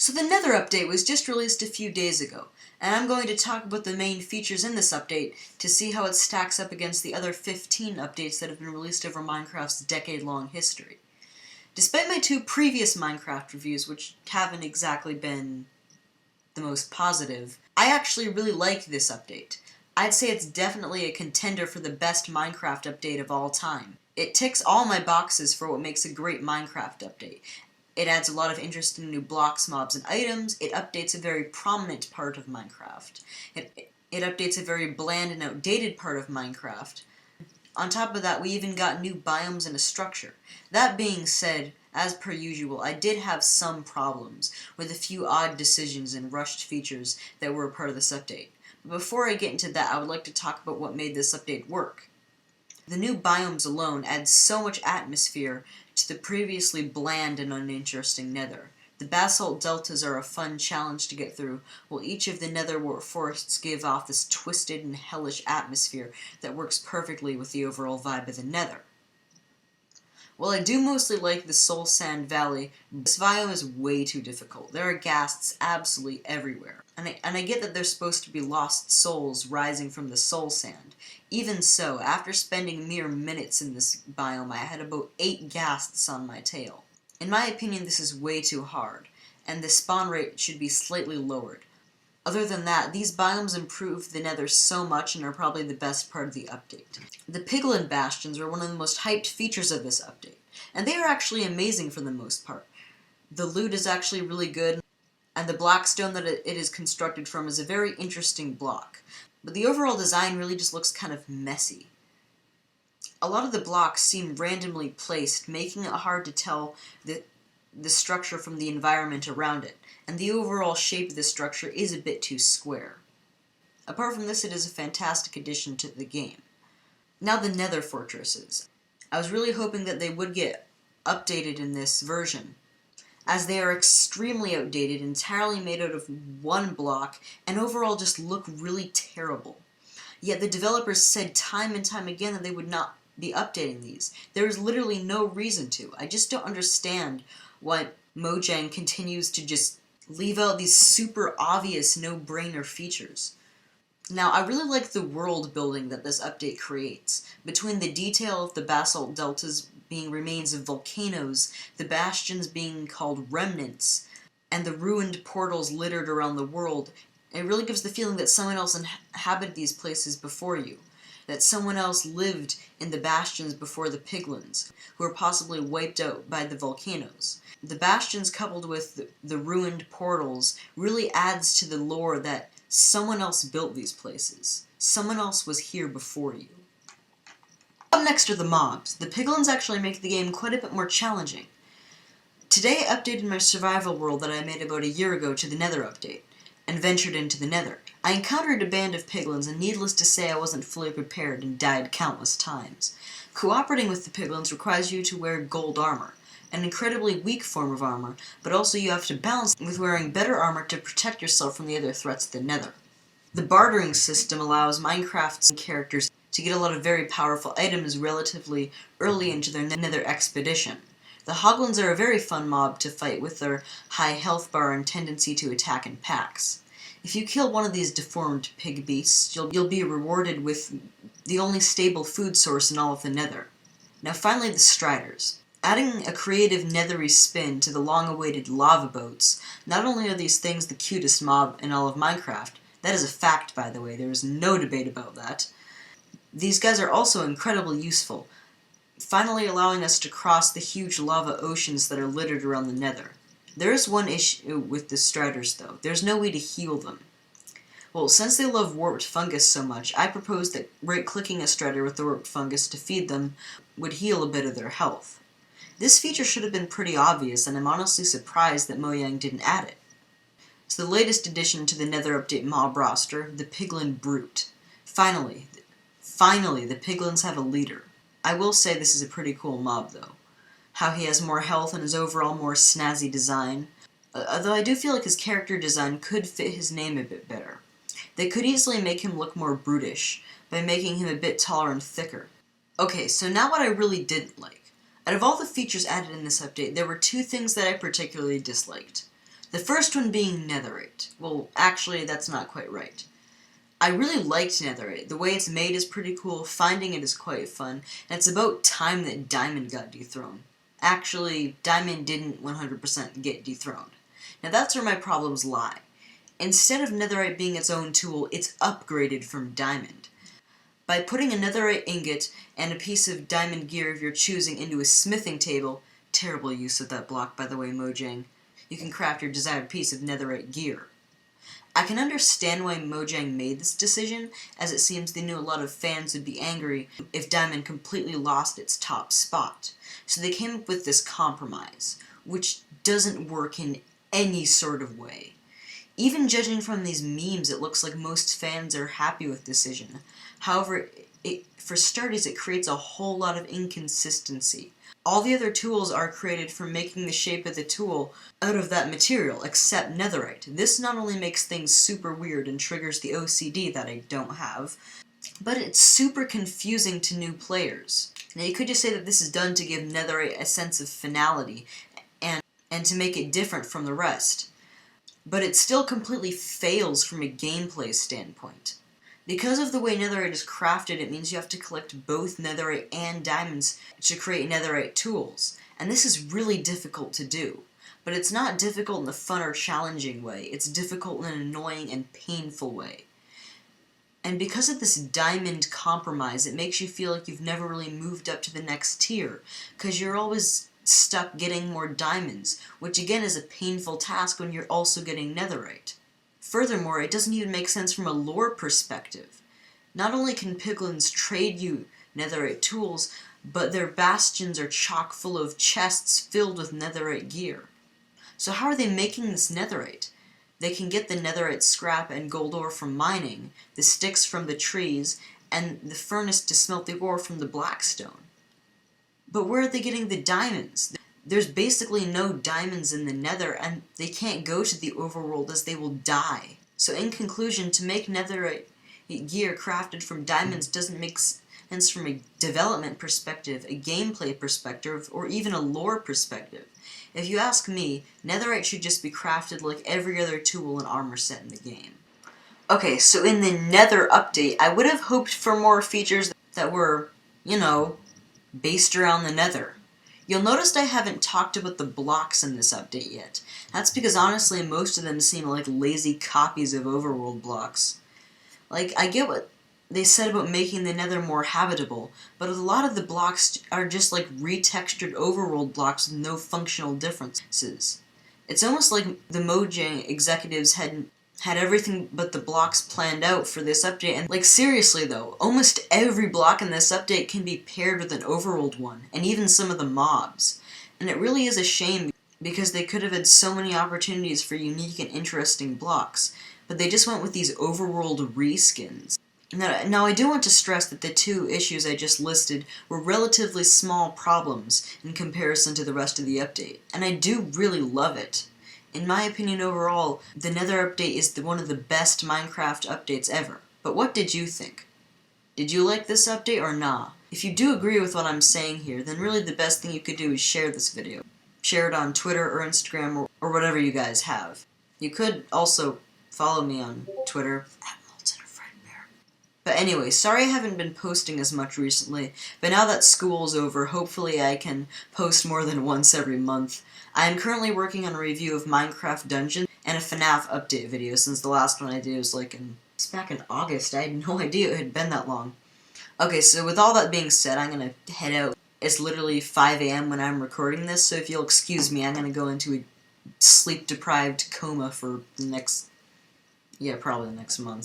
So the Nether update was just released a few days ago, and I'm going to talk about the main features in this update to see how it stacks up against the other 15 updates that have been released over Minecraft's decade-long history. Despite my two previous Minecraft reviews, which haven't exactly been the most positive, I actually really like this update. I'd say it's definitely a contender for the best Minecraft update of all time. It ticks all my boxes for what makes a great Minecraft update. It adds a lot of interesting new blocks, mobs, and items. It updates a very prominent part of Minecraft. It updates a very bland and outdated part of Minecraft. On top of that, we even got new biomes and a structure. That being said, as per usual, I did have some problems with a few odd decisions and rushed features that were a part of this update. But before I get into that, I would like to talk about what made this update work. The new biomes alone add so much atmosphere to the previously bland and uninteresting Nether. The basalt deltas are a fun challenge to get through, while each of the nether forests give off this twisted and hellish atmosphere that works perfectly with the overall vibe of the Nether. While I do mostly like the Soul Sand Valley, this biome is way too difficult. There are ghasts absolutely everywhere. And I get that there's supposed to be lost souls rising from the soul sand. Even so, after spending mere minutes in this biome, I had about 8 ghasts on my tail. In my opinion, this is way too hard, and the spawn rate should be slightly lowered. Other than that, these biomes improve the Nether so much and are probably the best part of the update. The Piglin Bastions are one of the most hyped features of this update, and they are actually amazing for the most part. The loot is actually really good, and the blackstone that it is constructed from is a very interesting block. But the overall design really just looks kind of messy. A lot of the blocks seem randomly placed, making it hard to tell the structure from the environment around it, and the overall shape of the structure is a bit too square. Apart from this, it is a fantastic addition to the game. Now the Nether fortresses. I was really hoping that they would get updated in this version, as they are extremely outdated, entirely made out of one block, and overall just look really terrible. Yet the developers said time and time again that they would not be updating these. There is literally no reason to. I just don't understand why Mojang continues to just leave out these super obvious no-brainer features. Now, I really like the world building that this update creates. Between the detail of the basalt deltas being remains of volcanoes, the bastions being called remnants, and the ruined portals littered around the world, it really gives the feeling that someone else inhabited these places before you. That someone else lived in the bastions before the piglins, who were possibly wiped out by the volcanoes. The bastions coupled with the ruined portals really adds to the lore that someone else built these places. Someone else was here before you. Up next are the mobs. The piglins actually make the game quite a bit more challenging. Today I updated my survival world that I made about a year ago to the Nether update, and ventured into the Nether. I encountered a band of piglins, and needless to say I wasn't fully prepared and died countless times. Cooperating with the piglins requires you to wear gold armor, an incredibly weak form of armor, but also you have to balance with wearing better armor to protect yourself from the other threats of the Nether. The bartering system allows Minecraft's characters to get a lot of very powerful items relatively early into their Nether expedition. The Hoglins are a very fun mob to fight with their high health bar and tendency to attack in packs. If you kill one of these deformed pig beasts, you'll be rewarded with the only stable food source in all of the Nether. Now finally the Striders. Adding a creative nethery spin to the long-awaited lava boats, not only are these things the cutest mob in all of Minecraft, that is a fact by the way, there is no debate about that, these guys are also incredibly useful, finally allowing us to cross the huge lava oceans that are littered around the Nether. There is one issue with the Striders though, there's no way to heal them. Well, since they love warped fungus so much, I proposed that right-clicking a Strider with the warped fungus to feed them would heal a bit of their health. This feature should have been pretty obvious, and I'm honestly surprised that Mojang didn't add it. So the latest addition to the Nether update mob roster, the Piglin Brute. Finally, the Piglins have a leader. I will say this is a pretty cool mob though. How he has more health and his overall more snazzy design. Although I do feel like his character design could fit his name a bit better. They could easily make him look more brutish, by making him a bit taller and thicker. Okay, so now what I really didn't like. Out of all the features added in this update, there were 2 things that I particularly disliked. The first one being netherite. Well, actually, that's not quite right. I really liked netherite. The way it's made is pretty cool, finding it is quite fun, and it's about time that diamond got dethroned. Actually, diamond didn't 100% get dethroned. Now that's where my problems lie. Instead of netherite being its own tool, it's upgraded from diamond. By putting a netherite ingot and a piece of diamond gear of your choosing into a smithing table, terrible use of that block by the way, Mojang, you can craft your desired piece of netherite gear. I can understand why Mojang made this decision, as it seems they knew a lot of fans would be angry if diamond completely lost its top spot. So they came up with this compromise, which doesn't work in any sort of way. Even judging from these memes, it looks like most fans are happy with the decision. However, for starters, it creates a whole lot of inconsistency. All the other tools are created from making the shape of the tool out of that material, except netherite. This not only makes things super weird and triggers the OCD that I don't have, but it's super confusing to new players. Now you could just say that this is done to give netherite a sense of finality, and to make it different from the rest. But it still completely fails from a gameplay standpoint. Because of the way netherite is crafted, it means you have to collect both netherite and diamonds to create netherite tools, and this is really difficult to do. But it's not difficult in a fun or challenging way, it's difficult in an annoying and painful way. And because of this diamond compromise, it makes you feel like you've never really moved up to the next tier, because you're always stuck getting more diamonds, which again is a painful task when you're also getting netherite. Furthermore, it doesn't even make sense from a lore perspective. Not only can piglins trade you netherite tools, but their bastions are chock full of chests filled with netherite gear. So how are they making this netherite? They can get the netherite scrap and gold ore from mining, the sticks from the trees, and the furnace to smelt the ore from the blackstone. But where are they getting the diamonds? There's basically no diamonds in the nether, and they can't go to the overworld as they will die. So in conclusion, to make netherite gear crafted from diamonds doesn't make sense from a development perspective, a gameplay perspective, or even a lore perspective. If you ask me, netherite should just be crafted like every other tool and armor set in the game. Okay, so in the nether update, I would have hoped for more features that were, based around the nether. You'll notice I haven't talked about the blocks in this update yet. That's because honestly most of them seem like lazy copies of overworld blocks. Like, I get what they said about making the nether more habitable, but a lot of the blocks are just like retextured overworld blocks with no functional differences. It's almost like the Mojang executives had everything but the blocks planned out for this update, and like seriously though, almost every block in this update can be paired with an overworld one, and even some of the mobs. And it really is a shame because they could have had so many opportunities for unique and interesting blocks, but they just went with these overworld reskins. Now I do want to stress that the two issues I just listed were relatively small problems in comparison to the rest of the update, and I do really love it. In my opinion overall, the Nether update is one of the best Minecraft updates ever. But what did you think? Did you like this update or nah? If you do agree with what I'm saying here, then really the best thing you could do is share this video. Share it on Twitter or Instagram or whatever you guys have. You could also follow me on Twitter, @MoltenFredBear. But anyway, sorry I haven't been posting as much recently, but now that school's over, hopefully I can post more than once every month. I am currently working on a review of Minecraft Dungeons and a FNAF update video, since the last one I did was it's back in August. I had no idea it had been that long. Okay, so with all that being said, I'm gonna head out. It's literally 5 AM when I'm recording this, so if you'll excuse me, I'm gonna go into a sleep-deprived coma for probably the next month.